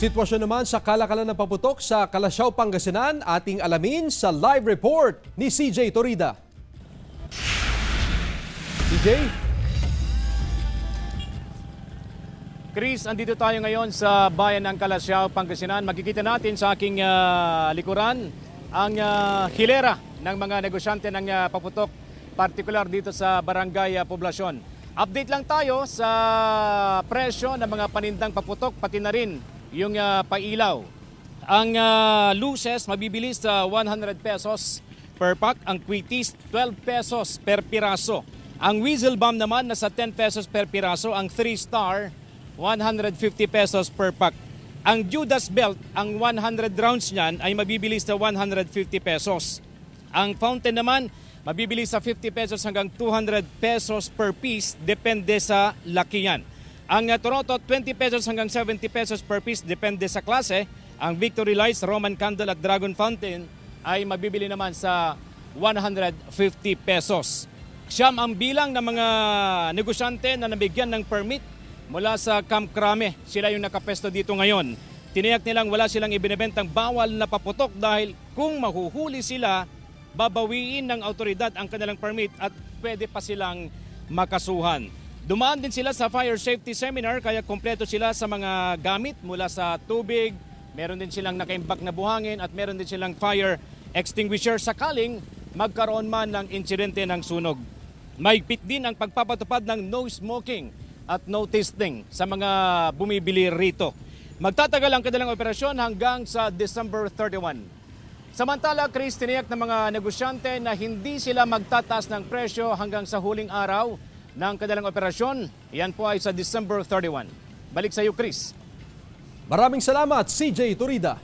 Sitwasyon naman sa kalakalan ng paputok sa Calasiao, Pangasinan, ating alamin sa live report ni CJ Torida. CJ? Chris, andito tayo ngayon sa bayan ng Calasiao, Pangasinan. Makikita natin sa aking likuran ang hilera ng mga negosyante ng paputok, partikular dito sa Barangay Poblasyon. Update lang tayo sa presyo ng mga panindang paputok, pati na rin yung pailaw. Ang luces mabibili sa 100 pesos per pack, ang quitis 12 pesos per piraso. Ang whistle bomb naman nasa 10 pesos per piraso, ang 3-star 150 pesos per pack. Ang Judas belt, ang 100 rounds niyan ay mabibili sa 150 pesos. Ang fountain naman mabibili sa 50 pesos hanggang 200 pesos per piece, depende sa laki yan. Ang Toronto, 20 pesos hanggang 70 pesos per piece, depende sa klase. Ang Victory Lights, Roman Candle at Dragon Fountain ay mabibili naman sa 150 pesos. Siyam ang bilang ng mga negosyante na nabigyan ng permit mula sa Camp Crame. Sila yung nakapesto dito ngayon. Tiniyak nilang wala silang ibinebentang bawal na paputok dahil kung mahuhuli sila, babawiin ng autoridad ang kanilang permit at pwede pa silang makasuhan. Dumaan din sila sa fire safety seminar kaya kompleto sila sa mga gamit mula sa tubig, meron din silang nakaimbak na buhangin at meron din silang fire extinguisher sakaling magkaroon man ng insidente ng sunog. Mahigpit din ang pagpapatupad ng no smoking at no tasting sa mga bumibili rito. Magtatagal ang kanilang operasyon hanggang sa December 31. Samantala, Chris, tiniyak ng mga negosyante na hindi sila magtataas ng presyo hanggang sa huling araw ng kanilang operasyon. Yan po ay sa December 31. Balik sa iyo, Chris. Maraming salamat, CJ Torida.